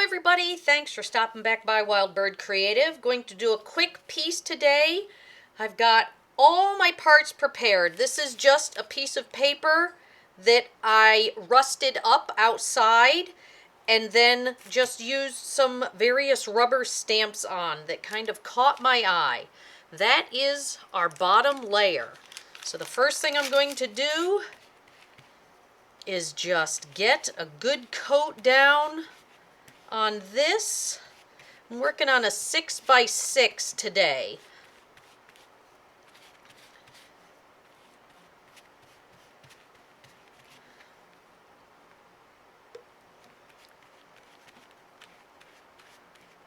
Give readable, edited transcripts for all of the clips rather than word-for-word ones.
everybody, thanks for stopping back by Wild Bird Creative. Going to do a quick piece today. I've got all my parts prepared. This is just a piece of paper that I rusted up outside and then just used some various rubber stamps on that kind of caught my eye. That is our bottom layer. So the first thing I'm going to do is just get a good coat down on this. I'm working on a 6x6 today.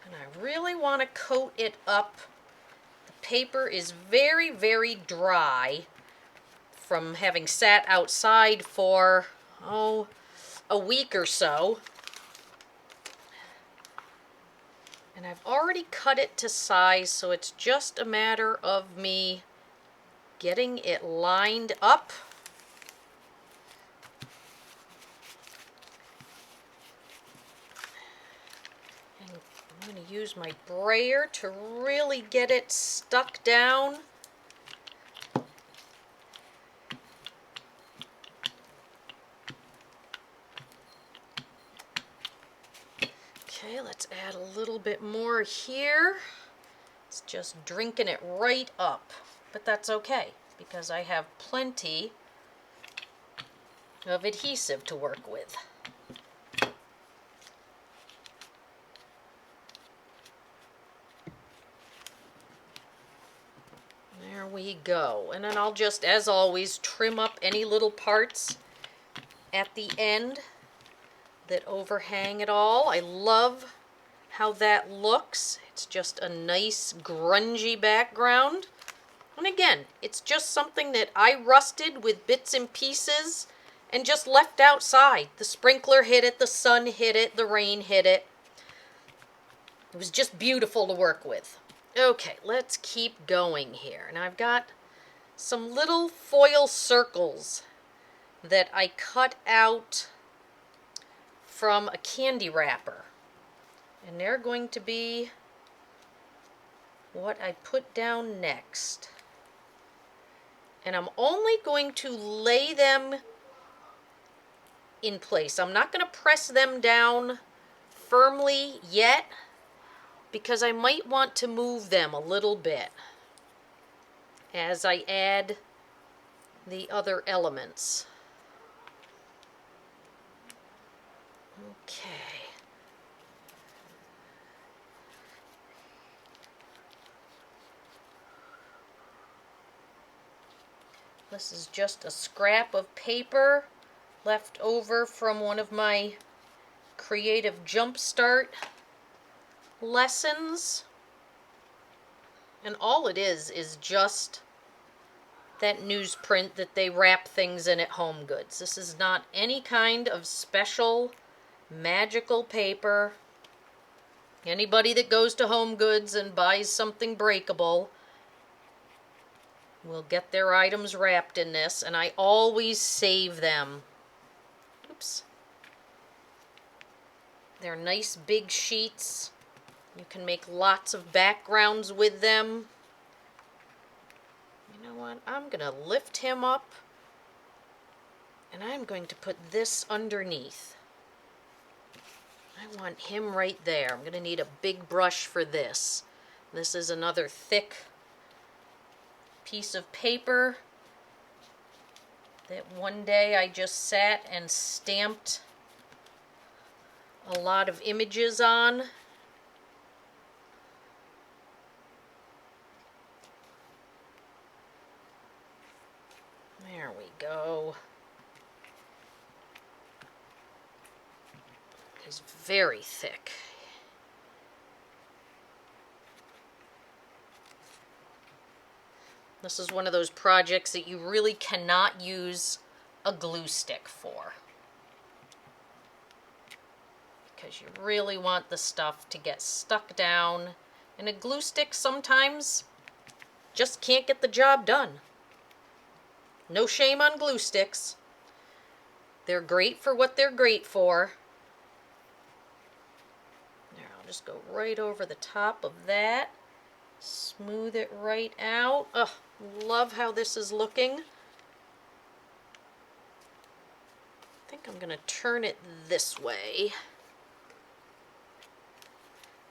And I really want to coat it up. The paper is very, very dry from having sat outside for, a week or so. And I've already cut it to size, so it's just a matter of me getting it lined up. And I'm going to use my brayer to really get it stuck down. Okay, let's add a little bit more here. It's just drinking it right up, but that's okay because I have plenty of adhesive to work with. There we go. And then I'll just, as always, trim up any little parts at the end that overhang it all. I love how that looks. It's just a nice grungy background. And again, it's just something that I rusted with bits and pieces and just left outside. The sprinkler hit it, the sun hit it, the rain hit it. It was just beautiful to work with. Okay, let's keep going here. And I've got some little foil circles that I cut out from a candy wrapper. And they're going to be what I put down next. And I'm only going to lay them in place. I'm not going to press them down firmly yet because I might want to move them a little bit as I add the other elements. Okay. This is just a scrap of paper left over from one of my Creative Jumpstart lessons. And all it is just that newsprint that they wrap things in at Home Goods. This is not any kind of special magical paper. Anybody that goes to Home Goods and buys something breakable will get their items wrapped in this, and I always save them. Oops. They're nice big sheets. You can make lots of backgrounds with them. You know what? I'm going to lift him up, and I'm going to put this underneath. I want him right there. I'm going to need a big brush for this. This is another thick piece of paper that one day I just sat and stamped a lot of images on. There we go. It's very thick. This is one of those projects that you really cannot use a glue stick for, because you really want the stuff to get stuck down, and a glue stick sometimes just can't get the job done. No shame on glue sticks. They're great for what they're great for. just go right over the top of that. Smooth it right out. Ugh, love how this is looking. I think I'm going to turn it this way.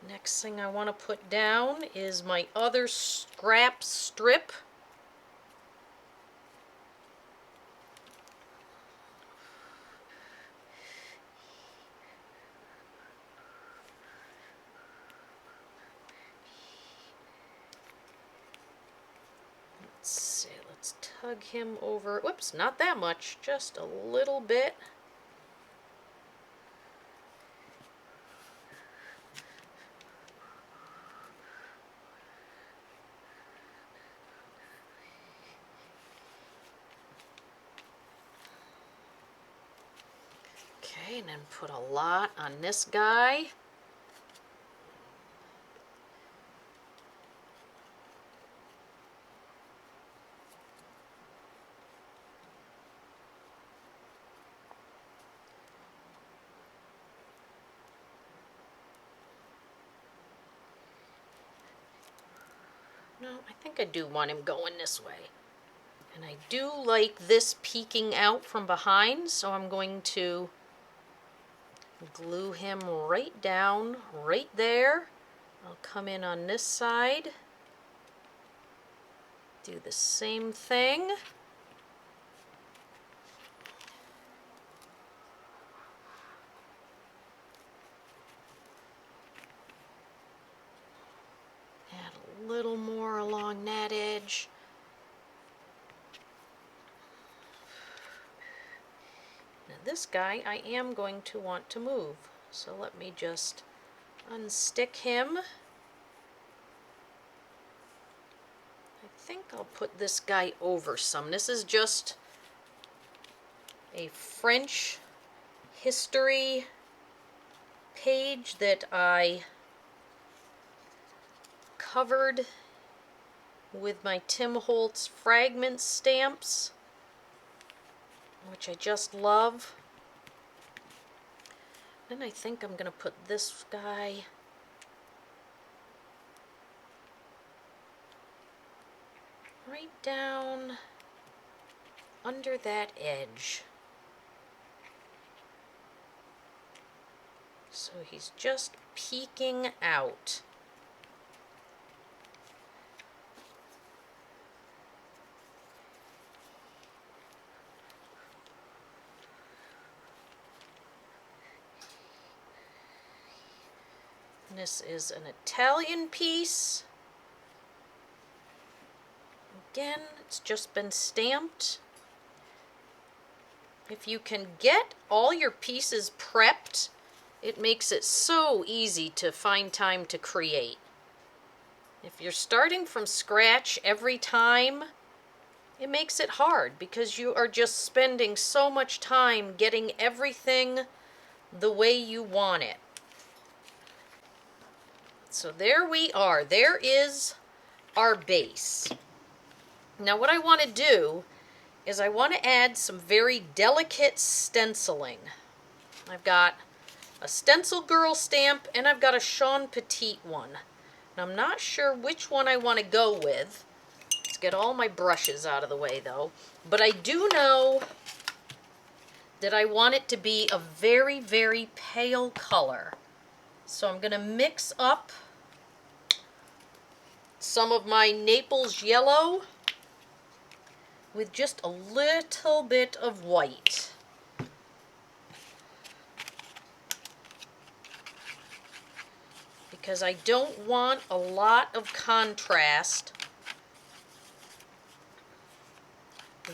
Next thing I want to put down is my other scrap strip. Let's see, let's tug him over. Whoops, not that much, just a little bit. Okay, and then put a lot on this guy. No, I think I do want him going this way. And I do like this peeking out from behind, so I'm going to glue him right down, right there. I'll come in on this side, do the same thing. Add a little more along that edge. Now this guy I am going to want to move, so let me just unstick him. I think I'll put this guy over some. This is just a French history page that I covered with my Tim Holtz Fragments stamps, which I just love. Then I think I'm going to put this guy right down under that edge. So he's just peeking out. This is an Italian piece. Again, it's just been stamped. If you can get all your pieces prepped, it makes it so easy to find time to create. If you're starting from scratch every time, it makes it hard because you are just spending so much time getting everything the way you want it. So there we are. There is our base. Now what I want to do is I want to add some very delicate stenciling. I've got a Stencil Girl stamp and I've got a Sean Petit one. And I'm not sure which one I want to go with. Let's get all my brushes out of the way though. But I do know that I want it to be a very, very pale color. So I'm going to mix up some of my Naples yellow with just a little bit of white. Because I don't want a lot of contrast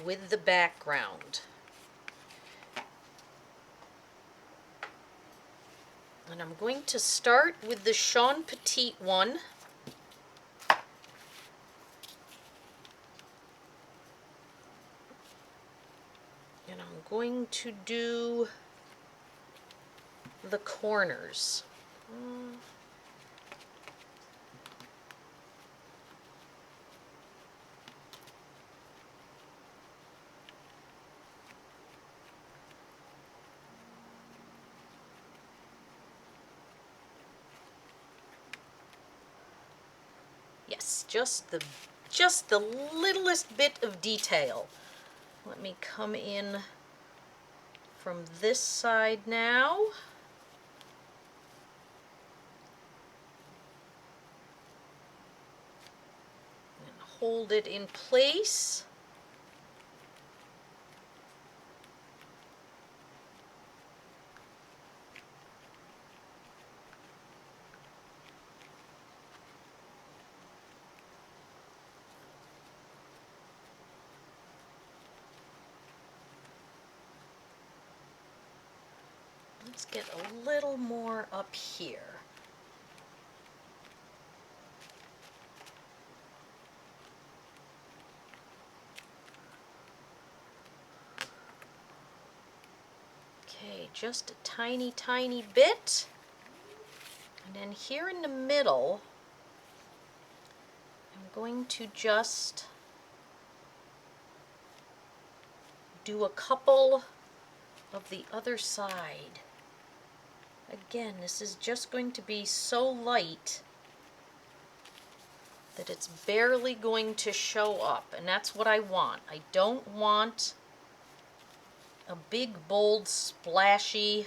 with the background. And I'm going to start with the Sean Petit one. And I'm going to do the corners. Yes, just the littlest bit of detail. Let me come in from this side now. And hold it in place. Let's get a little more up here. Okay, just a tiny, tiny bit. And then here in the middle, I'm going to just do a couple of the other side. Again, this is just going to be so light that it's barely going to show up, and that's what I want. I don't want a big, bold, splashy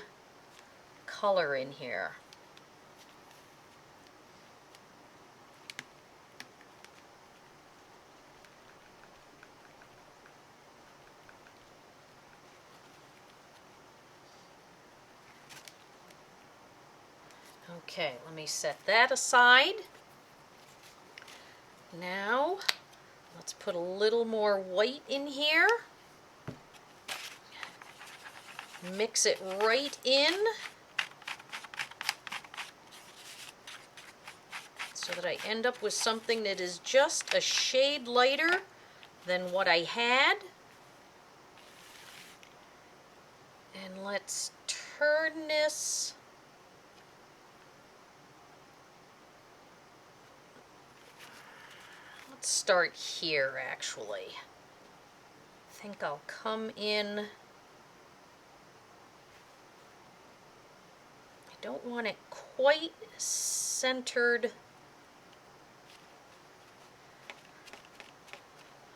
color in here. Okay, let me set that aside. Now, let's put a little more white in here. Mix it right in so that I end up with something that is just a shade lighter than what I had. And let's turn this let's start here actually. I think I'll come in. I don't want it quite centered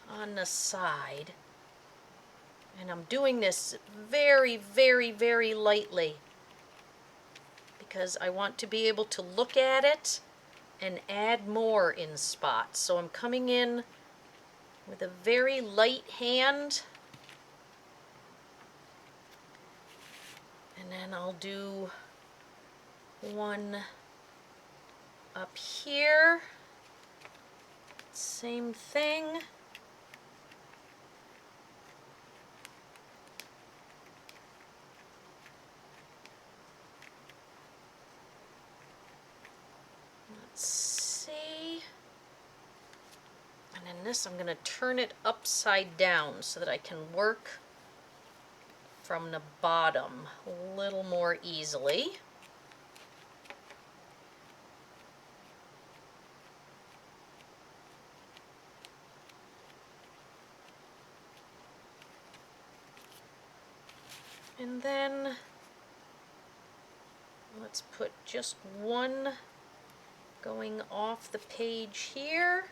on the side. And I'm doing this very, very, very lightly because I want to be able to look at it and add more in spots. So I'm coming in with a very light hand, and then I'll do one up here, same thing. Let's see. And then this, I'm going to turn it upside down so that I can work from the bottom a little more easily. And then let's put just one going off the page here.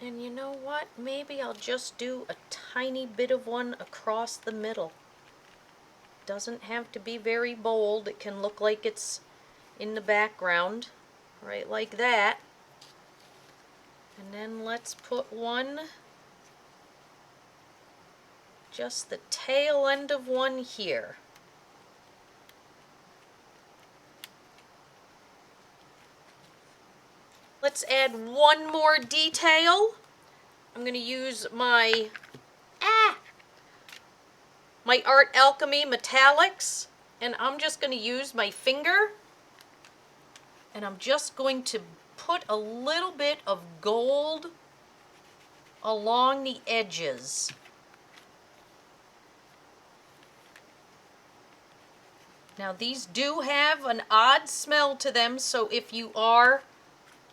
And you know what? Maybe I'll just do a tiny bit of one across the middle. Doesn't have to be very bold. It can look like it's in the background, right like that. And then let's put one, just the tail end of one here. Let's add one more detail. I'm going to use my Art Alchemy Metallics, and I'm just going to use my finger, and I'm just going to put a little bit of gold along the edges. Now these do have an odd smell to them, so if you are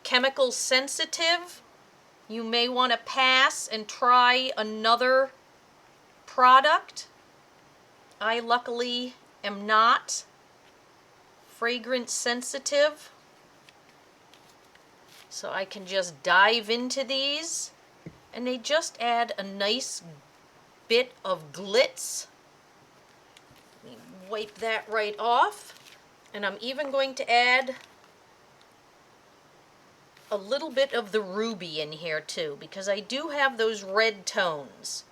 chemical sensitive, You may want to pass and try another product. I luckily am not fragrance sensitive, so I can just dive into these, and they just add a nice bit of glitz. Let me wipe that right off. And I'm even going to add a little bit of the ruby in here too, because I do have those red tones.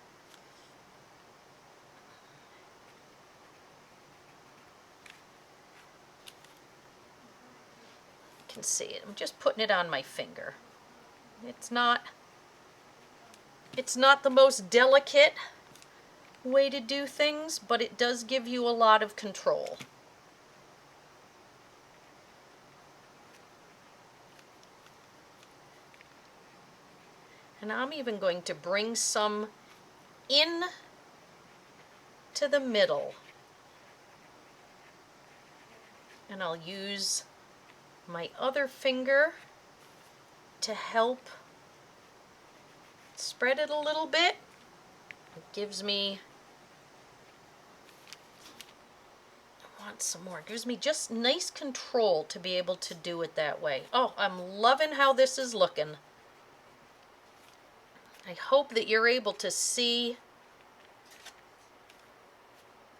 You can see it. I'm just putting it on my finger. It's not the most delicate way to do things, but it does give you a lot of control. And I'm even going to bring some in to the middle. And I'll use my other finger to help spread it a little bit. It gives me, I want some more. It gives me just nice control to be able to do it that way. Oh, I'm loving how this is looking. I hope that you're able to see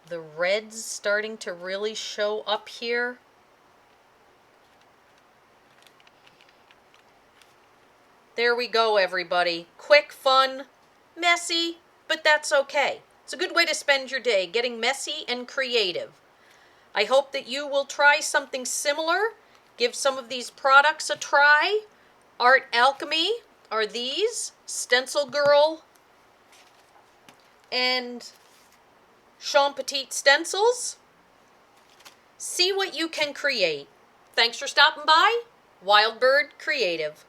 the reds starting to really show up here. There we go, everybody. Quick, fun, messy, but that's okay. It's a good way to spend your day, getting messy and creative. I hope that you will try something similar. Give some of these products a try. Art Alchemy are these, Stencil Girl and Sean Petit stencils. See what you can create. Thanks for stopping by. Wild Bird Creative.